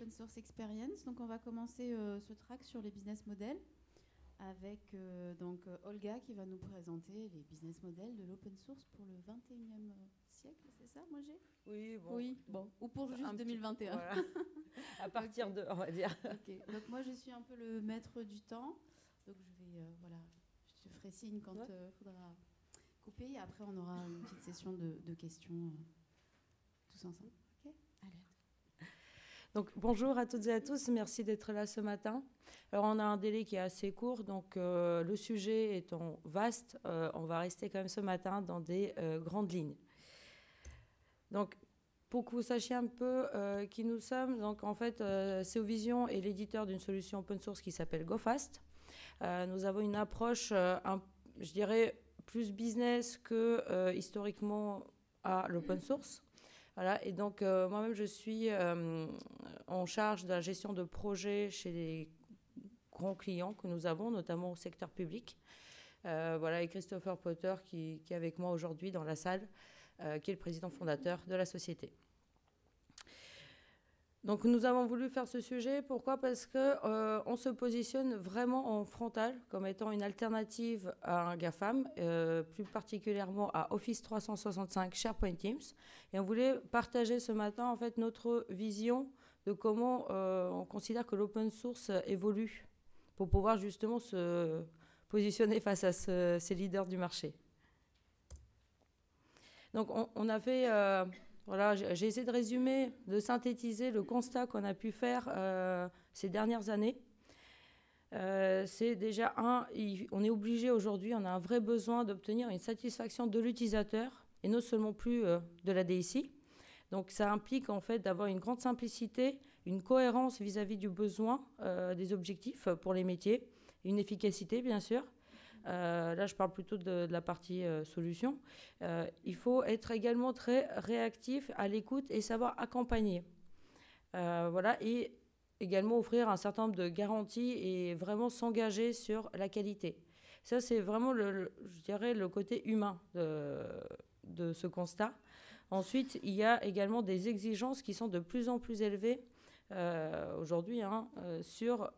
l'Open Source Experience. Donc, on va commencer ce track sur les business models avec Olga qui va nous présenter les business models de l'open source pour le 21e siècle, c'est ça, moi j'ai Oui, bon. Oui, bon. Ou pour juste 2021. Voilà. À partir de, on va dire. Ok, donc moi je suis un peu le maître du temps. Donc je vais, voilà, je te ferai signe quand il faudra couper. Et après, on aura une petite session de questions tous ensemble. Ok, allez. Donc, bonjour à toutes et à tous, merci d'être là ce matin. Alors, on a un délai qui est assez court, donc le sujet étant vaste, on va rester quand même ce matin dans des grandes lignes. Donc, pour que vous sachiez un peu qui nous sommes, donc en fait, COVision est l'éditeur d'une solution open source qui s'appelle GoFast. Nous avons une approche, je dirais, plus business que historiquement à l'open source. Voilà, et donc moi-même, je suis en charge de la gestion de projets chez les grands clients que nous avons, notamment au secteur public. Voilà, et Christopher Potter qui est avec moi aujourd'hui dans la salle, qui est le président fondateur de la société. Donc nous avons voulu faire ce sujet, pourquoi ? Parce qu'on se positionne vraiment en frontal comme étant une alternative à un GAFAM, plus particulièrement à Office 365, SharePoint Teams. Et on voulait partager ce matin en fait notre vision de comment on considère que l'open source évolue pour pouvoir justement se positionner face à ces leaders du marché. Donc on a fait... Voilà, j'ai essayé de résumer, de synthétiser le constat qu'on a pu faire ces dernières années. C'est déjà on est obligé aujourd'hui, on a un vrai besoin d'obtenir une satisfaction de l'utilisateur et non seulement plus de la DSI. Donc ça implique en fait d'avoir une grande simplicité, une cohérence vis-à-vis du besoin des objectifs pour les métiers, une efficacité bien sûr. Là, je parle plutôt de la partie solution. Il faut être également très réactif à l'écoute et savoir accompagner. Voilà, et également offrir un certain nombre de garanties et vraiment s'engager sur la qualité. Ça, c'est vraiment, je dirais, le côté humain de ce constat. Ensuite, il y a également des exigences qui sont de plus en plus élevées aujourd'hui sur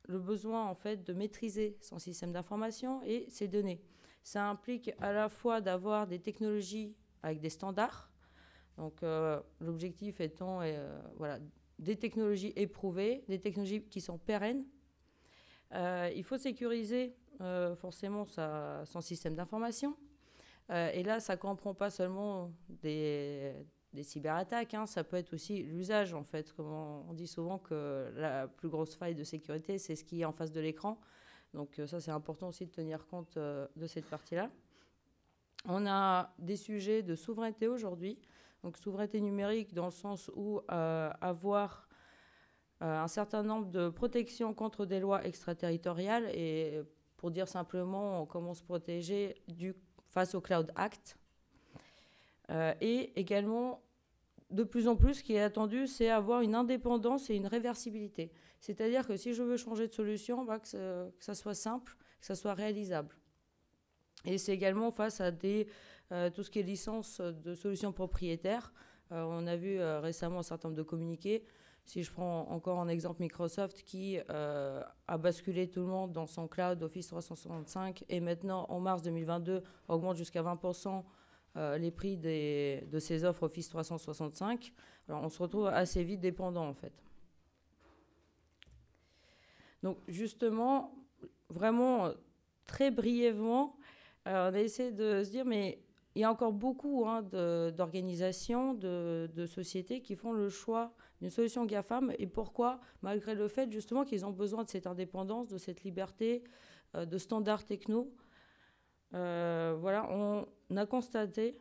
le besoin en fait de maîtriser son système d'information et ses données. Ça implique à la fois d'avoir des technologies avec des standards, donc l'objectif étant voilà, des technologies éprouvées, des technologies qui sont pérennes. Il faut sécuriser forcément son système d'information. Et là, ça ne comprend pas seulement des cyberattaques, ça peut être aussi l'usage, en fait. Comme on dit souvent que la plus grosse faille de sécurité, c'est ce qui est en face de l'écran. Donc ça, c'est important aussi de tenir compte de cette partie-là. On a des sujets de souveraineté aujourd'hui. Donc souveraineté numérique dans le sens où avoir un certain nombre de protections contre des lois extraterritoriales. Et pour dire simplement comment se protéger face au Cloud Act. Et également, de plus en plus, ce qui est attendu, c'est avoir une indépendance et une réversibilité. C'est-à-dire que si je veux changer de solution, que ça soit simple, que ça soit réalisable. Et c'est également face à tout ce qui est licence de solutions propriétaires. On a vu récemment un certain nombre de communiqués. Si je prends encore en exemple Microsoft qui a basculé tout le monde dans son cloud Office 365 et maintenant, en mars 2022, augmente jusqu'à 20% les prix de ses offres Office 365. Alors, on se retrouve assez vite dépendant, en fait. Donc, justement, vraiment, très brièvement, on a essayé de se dire, mais il y a encore beaucoup d'organisations, de sociétés qui font le choix d'une solution GAFAM. Et pourquoi ? Malgré le fait, justement, qu'ils ont besoin de cette indépendance, de cette liberté, de standards techno. Voilà, on a constaté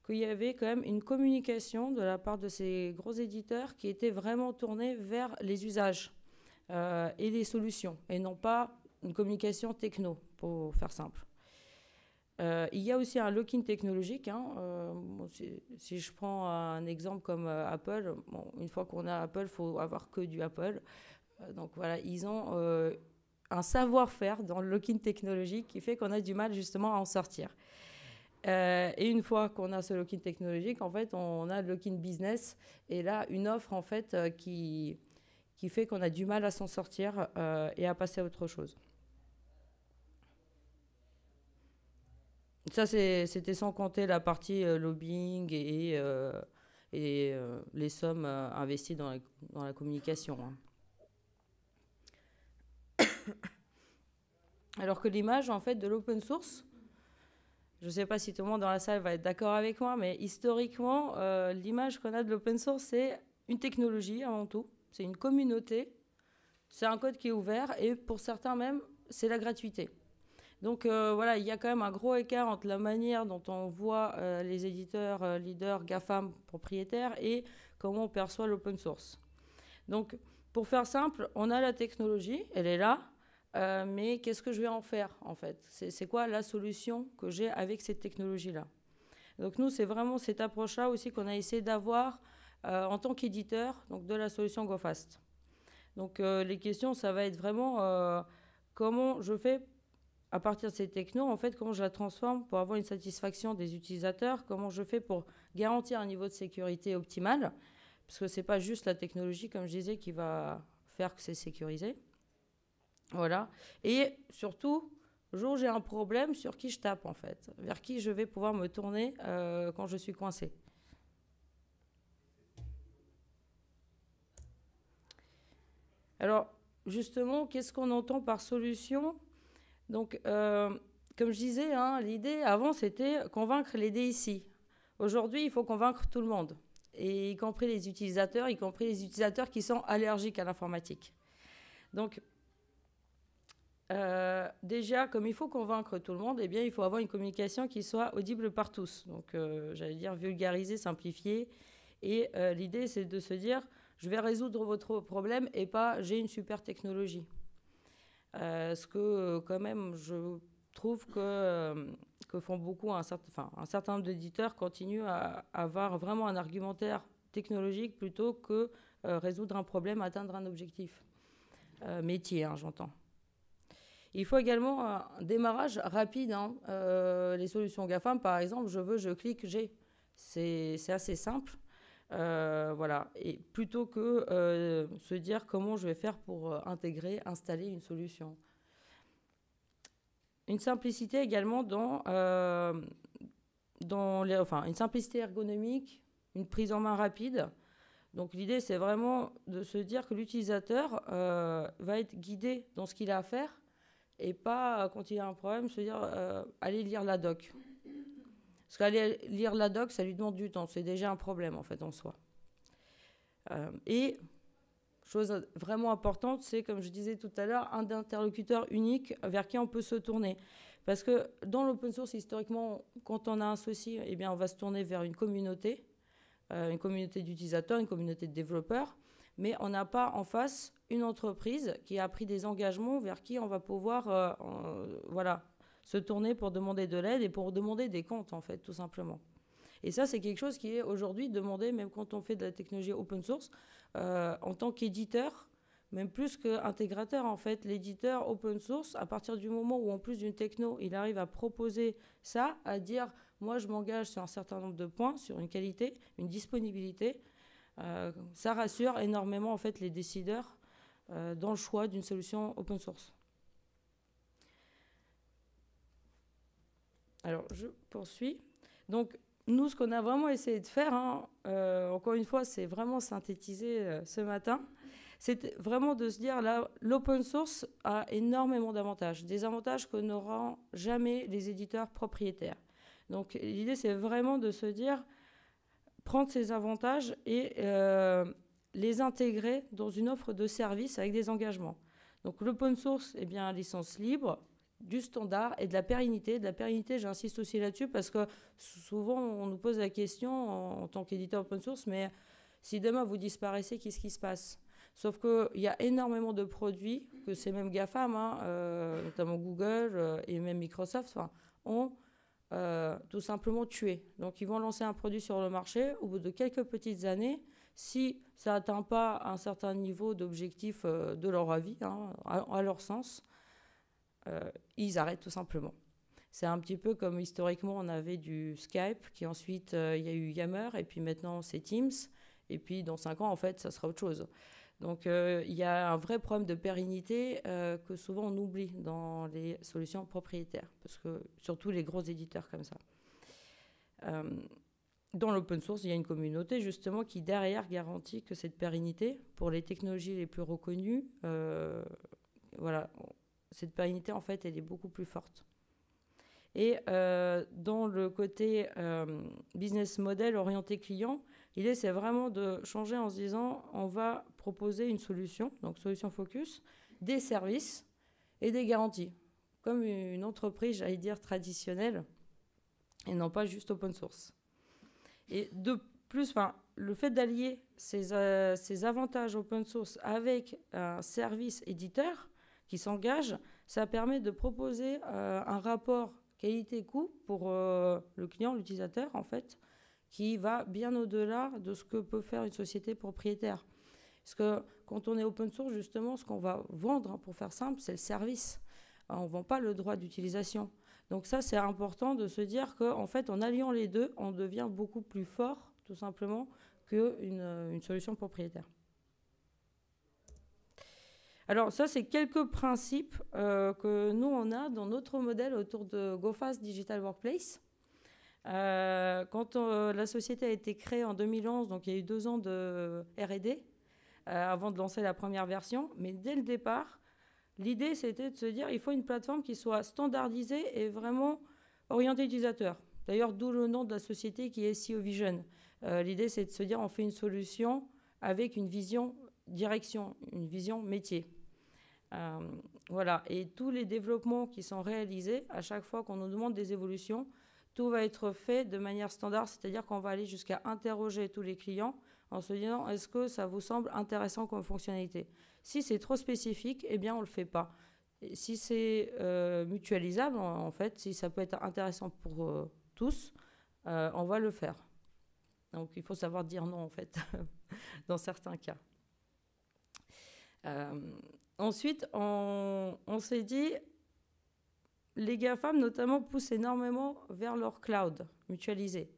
qu'il y avait quand même une communication de la part de ces gros éditeurs qui était vraiment tournée vers les usages et les solutions, et non pas une communication techno, pour faire simple. Il y a aussi un lock-in technologique. Si je prends un exemple comme Apple, une fois qu'on a Apple, il faut avoir que du Apple. Donc voilà, ils ont un savoir-faire dans le lock-in technologique qui fait qu'on a du mal justement à en sortir. Et une fois qu'on a ce lock-in technologique, en fait, on a le lock-in business. Et là, une offre en fait qui qui fait qu'on a du mal à s'en sortir et à passer à autre chose. Ça, c'était sans compter la partie lobbying et les sommes investies dans la communication. Hein. Alors que l'image, en fait, de l'open source, je ne sais pas si tout le monde dans la salle va être d'accord avec moi, mais historiquement, l'image qu'on a de l'open source, c'est une technologie avant tout, c'est une communauté, c'est un code qui est ouvert et pour certains même, c'est la gratuité. Donc voilà, il y a quand même un gros écart entre la manière dont on voit les éditeurs, leaders, GAFAM, propriétaires et comment on perçoit l'open source. Donc pour faire simple, on a la technologie, elle est là, mais qu'est-ce que je vais en faire en fait? C'est quoi la solution que j'ai avec cette technologie-là? Donc nous, c'est vraiment cette approche-là aussi qu'on a essayé d'avoir en tant qu'éditeur donc de la solution GoFast. Donc les questions, ça va être vraiment comment je fais à partir de ces technos, en fait, comment je la transforme pour avoir une satisfaction des utilisateurs, comment je fais pour garantir un niveau de sécurité optimal, parce que ce n'est pas juste la technologie, comme je disais, qui va faire que c'est sécurisé. Voilà. Et surtout, le jour où j'ai un problème, sur qui je tape, en fait, vers qui je vais pouvoir me tourner quand je suis coincé. Alors, justement, qu'est-ce qu'on entend par solution ? Donc, comme je disais, hein, l'idée avant, c'était convaincre les DSI. Aujourd'hui, il faut convaincre tout le monde, et y compris les utilisateurs qui sont allergiques à l'informatique. Donc, déjà, comme il faut convaincre tout le monde, eh bien, il faut avoir une communication qui soit audible par tous. Donc, j'allais dire vulgariser, simplifier. Et l'idée, c'est de se dire, je vais résoudre votre problème et pas j'ai une super technologie. Ce que, quand même, je trouve que font beaucoup un certain nombre d'éditeurs continuent à avoir vraiment un argumentaire technologique plutôt que résoudre un problème, atteindre un objectif métier, hein, j'entends. Il faut également un démarrage rapide. Hein. Les solutions GAFAM, par exemple, je clique, j'ai. C'est assez simple. Voilà. Et plutôt que se dire comment je vais faire pour intégrer, installer une solution. Une simplicité également une simplicité ergonomique, une prise en main rapide. Donc l'idée, c'est vraiment de se dire que l'utilisateur va être guidé dans ce qu'il a à faire et pas, quand il a un problème, se dire allez lire la doc. Parce qu'aller lire la doc, ça lui demande du temps. C'est déjà un problème, en fait, en soi. Et chose vraiment importante, c'est, comme je disais tout à l'heure, un interlocuteur unique vers qui on peut se tourner. Parce que dans l'open source, historiquement, quand on a un souci, eh bien, on va se tourner vers une communauté d'utilisateurs, une communauté de développeurs, mais on n'a pas en face une entreprise qui a pris des engagements vers qui on va pouvoir se tourner pour demander de l'aide et pour demander des comptes, en fait, tout simplement. Et ça, c'est quelque chose qui est aujourd'hui demandé, même quand on fait de la technologie open source, en tant qu'éditeur, même plus qu'intégrateur, en fait. L'éditeur open source, à partir du moment où, en plus d'une techno, il arrive à proposer ça, à dire, moi, je m'engage sur un certain nombre de points, sur une qualité, une disponibilité, ça rassure énormément, en fait, les décideurs dans le choix d'une solution open source. Alors, je poursuis. Donc, nous, ce qu'on a vraiment essayé de faire, hein, encore une fois, c'est vraiment synthétisé ce matin, c'est vraiment de se dire, là, l'open source a énormément d'avantages, des avantages que n'auront jamais les éditeurs propriétaires. Donc, l'idée, c'est vraiment de se dire, prendre ces avantages et les intégrer dans une offre de service avec des engagements. Donc, l'open source, eh bien, licence libre, du standard et de la pérennité. De la pérennité, j'insiste aussi là-dessus parce que souvent, on nous pose la question en tant qu'éditeur open source, mais si demain vous disparaissez, qu'est-ce qui se passe? Sauf qu'il y a énormément de produits que ces mêmes GAFAM, notamment Google et même Microsoft, ont tout simplement tué. Donc, ils vont lancer un produit sur le marché. Au bout de quelques petites années, si ça n'atteint pas un certain niveau d'objectif de leur avis, à leur sens, ils arrêtent tout simplement. C'est un petit peu comme historiquement on avait du Skype, qui ensuite il y a eu Yammer, et puis maintenant c'est Teams, et puis dans 5 ans en fait ça sera autre chose. Donc, il y a un vrai problème de pérennité que souvent on oublie dans les solutions propriétaires, parce que surtout les gros éditeurs comme ça. Dans l'open source, il y a une communauté justement qui derrière garantit que cette pérennité, pour les technologies les plus reconnues, voilà, cette pérennité en fait, elle est beaucoup plus forte. Et dans le côté business model orienté client, l'idée c'est vraiment de changer en se disant on va proposer une solution, donc solution focus, des services et des garanties, comme une entreprise, j'allais dire, traditionnelle, et non pas juste open source. Et de plus, le fait d'allier ces avantages open source avec un service éditeur qui s'engage, ça permet de proposer un rapport qualité-coût pour le client, l'utilisateur, en fait, qui va bien au-delà de ce que peut faire une société propriétaire. Parce que quand on est open source, justement, ce qu'on va vendre, pour faire simple, c'est le service. On ne vend pas le droit d'utilisation. Donc ça, c'est important de se dire qu'en fait, en alliant les deux, on devient beaucoup plus fort, tout simplement, qu'une solution propriétaire. Alors ça, c'est quelques principes que nous, on a dans notre modèle autour de GoFast Digital Workplace. Quand la société a été créée en 2011, donc il y a eu 2 ans de R&D avant de lancer la première version, mais dès le départ, l'idée, c'était de se dire il faut une plateforme qui soit standardisée et vraiment orientée utilisateur. D'ailleurs, d'où le nom de la société qui est SEO Vision. L'idée, c'est de se dire on fait une solution avec une vision direction, une vision métier. Voilà. Et tous les développements qui sont réalisés, à chaque fois qu'on nous demande des évolutions, tout va être fait de manière standard, c'est-à-dire qu'on va aller jusqu'à interroger tous les clients en se disant est-ce que ça vous semble intéressant comme fonctionnalité ? Si c'est trop spécifique, eh bien on ne le fait pas. Et si c'est mutualisable, en fait, si ça peut être intéressant pour tous, on va le faire. Donc il faut savoir dire non, en fait, dans certains cas. Ensuite, on s'est dit, les GAFAM notamment poussent énormément vers leur cloud mutualisé.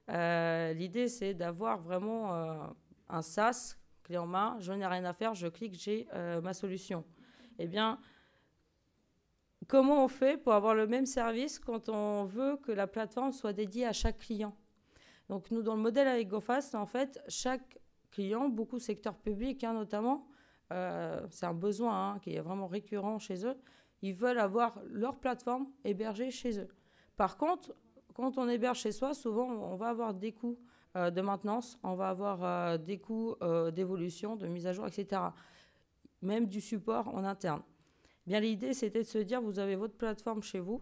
L'idée, c'est d'avoir vraiment un SaaS, clé en main, je n'ai rien à faire, je clique, j'ai ma solution. Eh bien, comment on fait pour avoir le même service quand on veut que la plateforme soit dédiée à chaque client ? Donc nous, dans le modèle avec GoFast, en fait, chaque client, beaucoup secteur public notamment, c'est un besoin qui est vraiment récurrent chez eux, ils veulent avoir leur plateforme hébergée chez eux. Par contre, quand on héberge chez soi, souvent, on va avoir des coûts de maintenance, on va avoir des coûts d'évolution, de mise à jour, etc. Même du support en interne. Bien, l'idée, c'était de se dire, vous avez votre plateforme chez vous,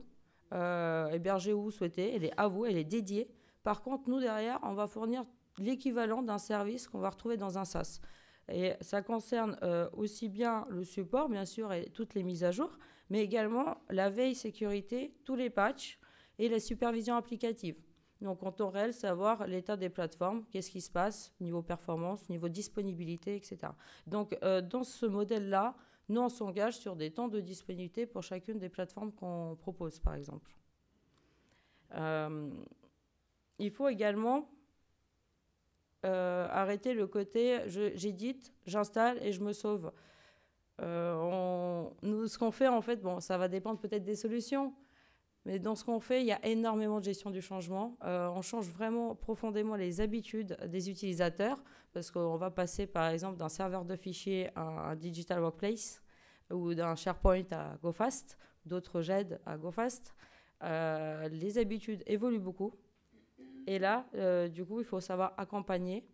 hébergée où vous souhaitez, elle est à vous, elle est dédiée. Par contre, nous, derrière, on va fournir l'équivalent d'un service qu'on va retrouver dans un SaaS. Et ça concerne aussi bien le support, bien sûr, et toutes les mises à jour, mais également la veille sécurité, tous les patchs et la supervision applicative. Donc, en temps réel, savoir l'état des plateformes, qu'est-ce qui se passe, niveau performance, niveau disponibilité, etc. Donc, dans ce modèle-là, nous, on s'engage sur des temps de disponibilité pour chacune des plateformes qu'on propose, par exemple. Il faut également arrêter le côté j'édite, j'installe et je me sauve. Nous, ce qu'on fait, en fait, bon, ça va dépendre peut-être des solutions, mais dans ce qu'on fait, il y a énormément de gestion du changement. On change vraiment profondément les habitudes des utilisateurs, parce qu'on va passer, par exemple, d'un serveur de fichiers à un Digital Workplace ou d'un SharePoint à GoFast, d'autres GED à GoFast. Les habitudes évoluent beaucoup. Et là, du coup, il faut savoir accompagner,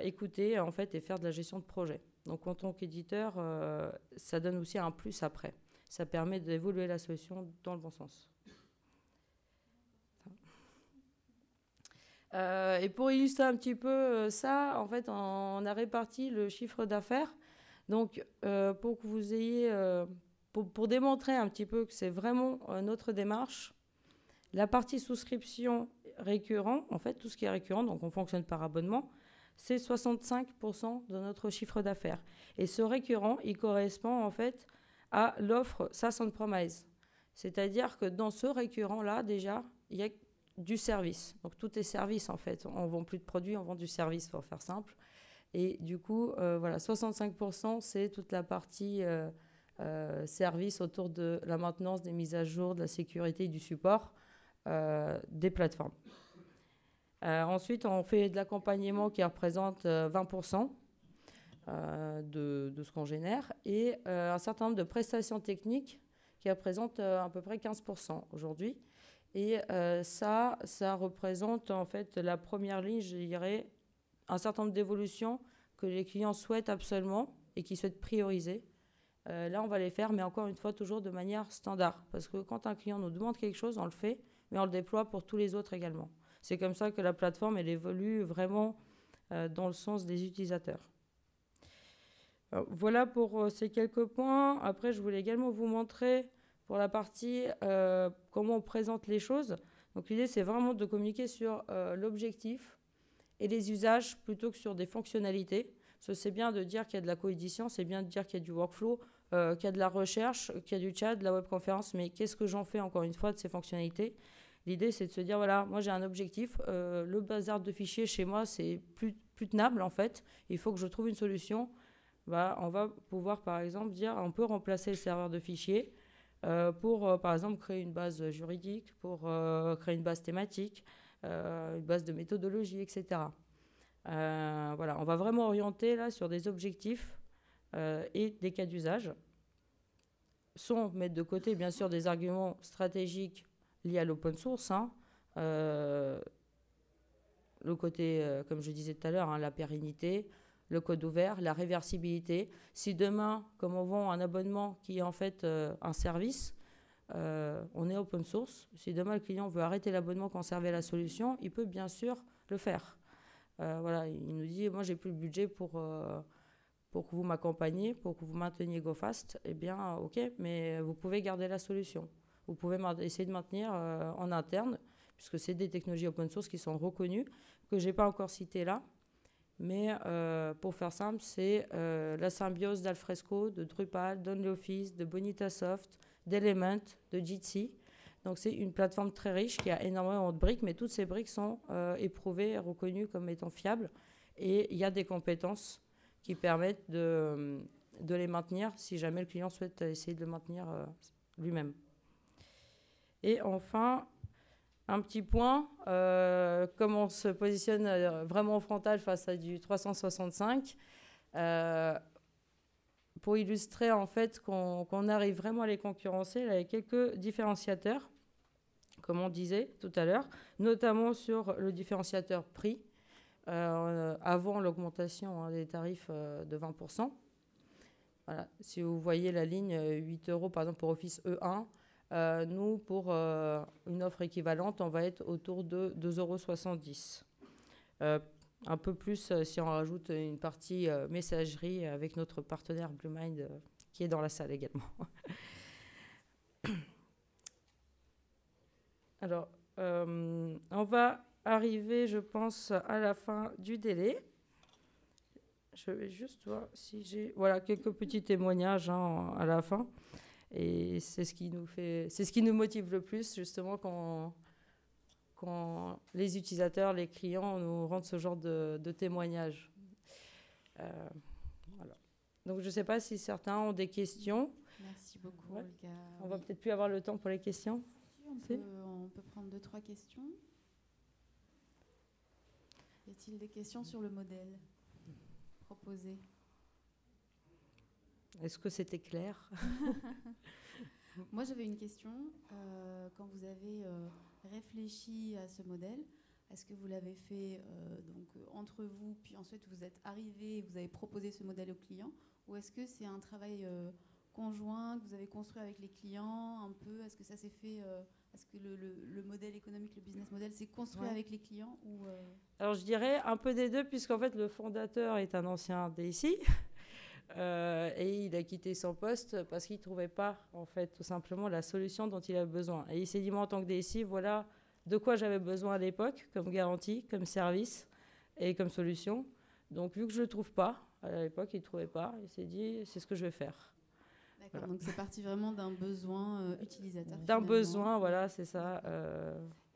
écouter, en fait, et faire de la gestion de projet. Donc, en tant qu'éditeur, ça donne aussi un plus après. Ça permet d'évoluer la solution dans le bon sens. Et pour illustrer un petit peu ça, en fait, on a réparti le chiffre d'affaires. Donc, pour que vous ayez, pour démontrer un petit peu que c'est vraiment notre démarche, la partie souscription récurrent, en fait, tout ce qui est récurrent, donc on fonctionne par abonnement, c'est 65% de notre chiffre d'affaires. Et ce récurrent, il correspond en fait à l'offre SaaS on-premise. C'est-à-dire que dans ce récurrent-là, déjà, il y a du service. Donc tout est service en fait. On ne vend plus de produits, on vend du service, pour faire simple. Et du coup, voilà, 65%, c'est toute la partie service autour de la maintenance, des mises à jour, de la sécurité et du support des plateformes. Ensuite, on fait de l'accompagnement qui représente 20% de ce qu'on génère et un certain nombre de prestations techniques qui représentent à peu près 15% aujourd'hui. Et ça représente en fait la première ligne, je dirais, un certain nombre d'évolutions que les clients souhaitent absolument et qui souhaitent prioriser. Là, on va les faire, mais encore une fois, toujours de manière standard. Parce que quand un client nous demande quelque chose, on le fait, mais on le déploie pour tous les autres également. C'est comme ça que la plateforme, elle évolue vraiment dans le sens des utilisateurs. Alors, voilà pour ces quelques points. Après, je voulais également vous montrer pour la partie comment on présente les choses. Donc, l'idée, c'est vraiment de communiquer sur l'objectif et les usages plutôt que sur des fonctionnalités. Parce que c'est bien de dire qu'il y a de la coédition, c'est bien de dire qu'il y a du workflow, qu'il y a de la recherche, qu'il y a du chat, de la webconférence, mais qu'est-ce que j'en fais encore une fois de ces fonctionnalités ? L'idée, c'est de se dire, voilà, moi j'ai un objectif, le bazar de fichiers chez moi, c'est plus tenable en fait, il faut que je trouve une solution. Bah, on va pouvoir par exemple dire, on peut remplacer le serveur de fichiers pour par exemple créer une base juridique, pour créer une base thématique, une base de méthodologie, etc. Voilà, on va vraiment orienter là sur des objectifs et des cas d'usage, sans mettre de côté bien sûr des arguments stratégiques liés à l'open source, hein. Le côté, comme je disais tout à l'heure, hein, la pérennité, le code ouvert, la réversibilité. Si demain, comme on vend un abonnement qui est en fait un service, on est open source. Si demain le client veut arrêter l'abonnement, conserver la solution, il peut bien sûr le faire. Voilà, il nous dit, moi j'ai plus le budget pour que vous m'accompagniez, pour que vous mainteniez GoFast. Eh bien, ok, mais vous pouvez garder la solution. Vous pouvez essayer de maintenir en interne, puisque c'est des technologies open source qui sont reconnues, que je n'ai pas encore citées là. Mais pour faire simple, c'est la symbiose d'Alfresco, de Drupal, d'OnlyOffice, de Bonitasoft, d'Element, de Jitsi. Donc c'est une plateforme très riche qui a énormément de briques, mais toutes ces briques sont éprouvées et reconnues comme étant fiables. Et il y a des compétences qui permettent de les maintenir si jamais le client souhaite essayer de le maintenir lui-même. Et enfin, un petit point, comment on se positionne vraiment en frontal face à du 365, pour illustrer en fait qu'on arrive vraiment à les concurrencer avec quelques différenciateurs, comme on disait tout à l'heure, notamment sur le différenciateur prix, avant l'augmentation des tarifs de 20%. Voilà. Si vous voyez la ligne 8 € par exemple pour Office E1, nous, pour une offre équivalente, on va être autour de 2,70 €. Un peu plus si on rajoute une partie messagerie avec notre partenaire Bluemind qui est dans la salle également. Alors, on va arriver, je pense, à la fin du délai. Je vais juste voir si j'ai... Voilà, quelques petits témoignages hein, à la fin. Et c'est ce qui nous motive le plus, justement, quand les utilisateurs, les clients nous rendent ce genre de témoignages. Voilà. Donc, je ne sais pas si certains ont des questions. Merci beaucoup, ouais. Olga. On va peut-être plus avoir le temps pour les questions. On peut prendre 2-3 questions. Y a-t-il des questions sur le modèle proposé ? Est-ce que c'était clair ? Moi, j'avais une question. Quand vous avez réfléchi à ce modèle, est-ce que vous l'avez fait entre vous, puis ensuite vous êtes arrivé et vous avez proposé ce modèle aux clients, ou est-ce que c'est un travail conjoint que vous avez construit avec les clients un peu ? Est-ce que ça s'est fait est-ce que le modèle économique, le business model, s'est construit avec les clients ou Alors, je dirais un peu des deux, puisqu'en fait, le fondateur est un ancien DSI. Et il a quitté son poste parce qu'il ne trouvait pas, en fait, tout simplement la solution dont il avait besoin. Et il s'est dit, moi, en tant que DSI, voilà de quoi j'avais besoin à l'époque, comme garantie, comme service et comme solution. Donc, vu que je ne le trouve pas, à l'époque, il ne trouvait pas, il s'est dit, c'est ce que je vais faire. D'accord, voilà. Donc c'est parti vraiment d'un besoin utilisateur. D'un besoin, voilà, c'est ça.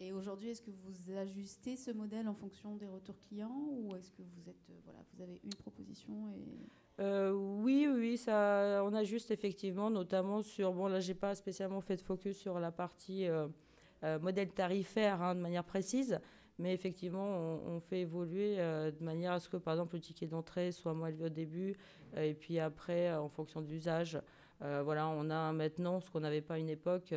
Et aujourd'hui, est-ce que vous ajustez ce modèle en fonction des retours clients ou est-ce que vous êtes, voilà, vous avez une proposition et... Oui, ça, on ajuste effectivement, notamment sur, bon là j'ai pas spécialement fait de focus sur la partie modèle tarifaire de manière précise, mais effectivement on fait évoluer de manière à ce que par exemple le ticket d'entrée soit moins élevé au début et puis après en fonction de l'usage. Voilà, on a maintenant ce qu'on n'avait pas à une époque,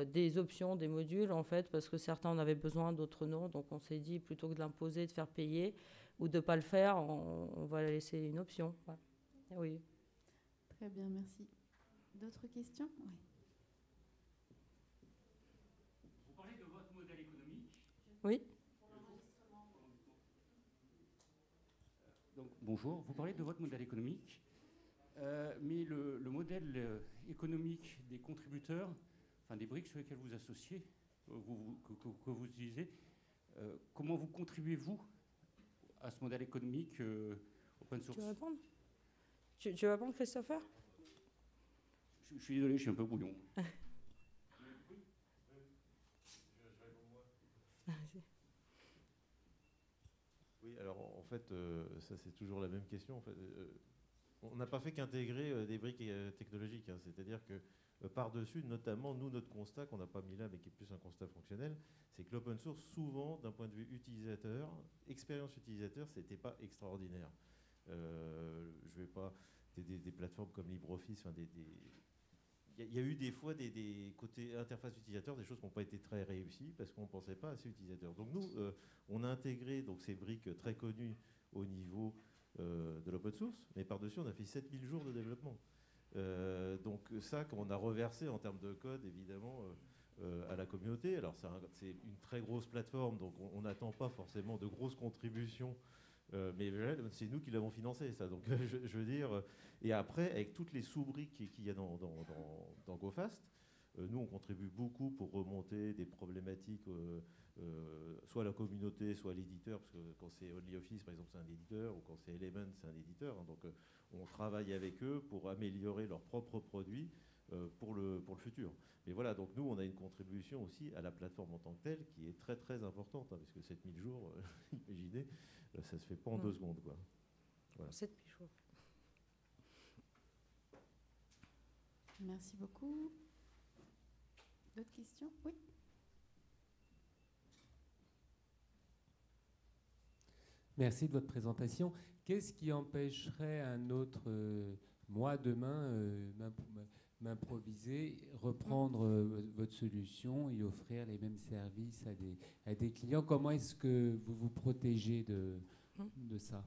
des options, des modules en fait, parce que certains en avaient besoin, d'autres non. Donc on s'est dit plutôt que de l'imposer, de faire payer ou de ne pas le faire, on va laisser une option. Voilà. Oui. Très bien, merci. D'autres questions? Oui. Vous parlez de votre modèle économique. Oui. Donc, bonjour, vous parlez de votre modèle économique, mais le modèle économique des contributeurs, enfin des briques sur lesquelles vous associez, que vous utilisez, comment vous contribuez-vous à ce modèle économique open source? Tu veux répondre? Tu veux répondre, Christopher? Je suis désolé, je suis un peu brouillon. Oui, alors en fait, ça c'est toujours la même question. En fait, on n'a pas fait qu'intégrer des briques technologiques, hein. C'est-à-dire que par-dessus, notamment, nous, notre constat qu'on n'a pas mis là, mais qui est plus un constat fonctionnel, c'est que l'open source, souvent, d'un point de vue utilisateur, expérience utilisateur, c'était pas extraordinaire. Je vais pas... Des plateformes comme LibreOffice, enfin, il y a eu des fois des côtés interface utilisateur, des choses qui n'ont pas été très réussies parce qu'on ne pensait pas assez utilisateur. Donc nous, on a intégré donc, ces briques très connues au niveau de l'open source, mais par-dessus, on a fait 7000 jours de développement. Donc ça, qu'on a reversé en termes de code, évidemment, à la communauté. Alors c'est une très grosse plateforme, donc on n'attend pas forcément de grosses contributions, mais c'est nous qui l'avons financé, ça. Donc je veux dire, et après, avec toutes les sous-briques qu'il y a dans GoFast, nous, on contribue beaucoup pour remonter des problématiques, soit à la communauté, soit à l'éditeur, parce que quand c'est OnlyOffice, par exemple, c'est un éditeur, ou quand c'est Element, c'est un éditeur. Hein, donc, on travaille avec eux pour améliorer leurs propres produits pour le futur. Mais voilà, donc nous, on a une contribution aussi à la plateforme en tant que telle qui est très, très importante, hein, parce que 7000 jours, imaginez, ça se fait pas en 2 secondes, quoi. Voilà. 7000 jours. Merci beaucoup. D'autres questions? Oui. Merci de votre présentation. Qu'est-ce qui empêcherait un autre, moi demain, m'improviser, reprendre votre solution et offrir les mêmes services à des clients? Comment est-ce que vous vous protégez de ça?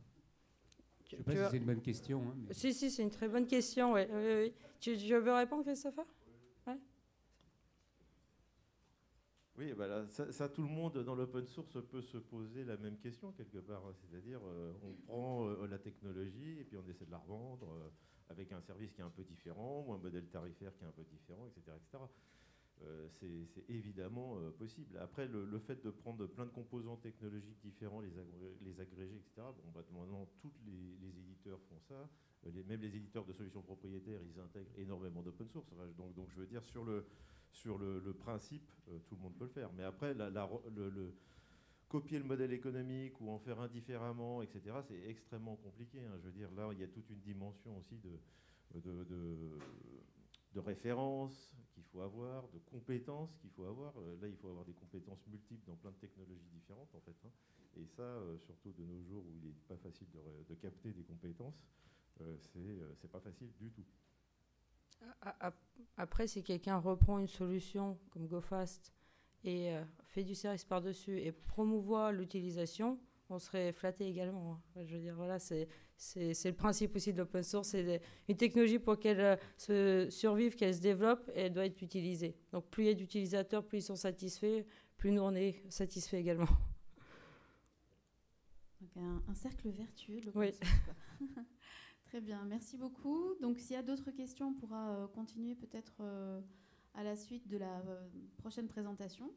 Je ne sais pas si c'est une bonne question. Hein, mais... Si, c'est une très bonne question. Ouais. Oui. Tu veux répondre, Christopher? Ouais. Oui, bah là, ça, tout le monde dans l'open source peut se poser la même question quelque part. Hein. C'est-à-dire, on prend la technologie et puis on essaie de la revendre avec un service qui est un peu différent ou un modèle tarifaire qui est un peu différent, etc. etc. C'est évidemment possible. Après, le fait de prendre plein de composants technologiques différents, les agréger, etc., bon, bah, maintenant, tous les éditeurs font ça. Même les éditeurs de solutions propriétaires, ils intègrent énormément d'open source. Enfin, donc, je veux dire, sur le principe, tout le monde peut le faire. Mais après, copier le modèle économique ou en faire un différemment, etc., c'est extrêmement compliqué. Hein. Je veux dire, là, il y a toute une dimension aussi de référence qu'il faut avoir, de compétences qu'il faut avoir. Là, il faut avoir des compétences multiples dans plein de technologies différentes, en fait. Hein. Et ça, surtout de nos jours où il n'est pas facile de capter des compétences, c'est pas facile du tout. Après, si quelqu'un reprend une solution comme GoFast et fait du service par-dessus et promouvoit l'utilisation, on serait flatté également. Hein. Je veux dire, voilà, c'est le principe aussi de l'open source. C'est une technologie pour qu'elle se survive, qu'elle se développe, et elle doit être utilisée. Donc, plus il y a d'utilisateurs, plus ils sont satisfaits, plus nous, on est satisfaits également. Donc, un cercle vertueux de l'open Oui. source, quoi. Très bien, merci beaucoup. Donc, s'il y a d'autres questions, on pourra continuer peut-être à la suite de la prochaine présentation.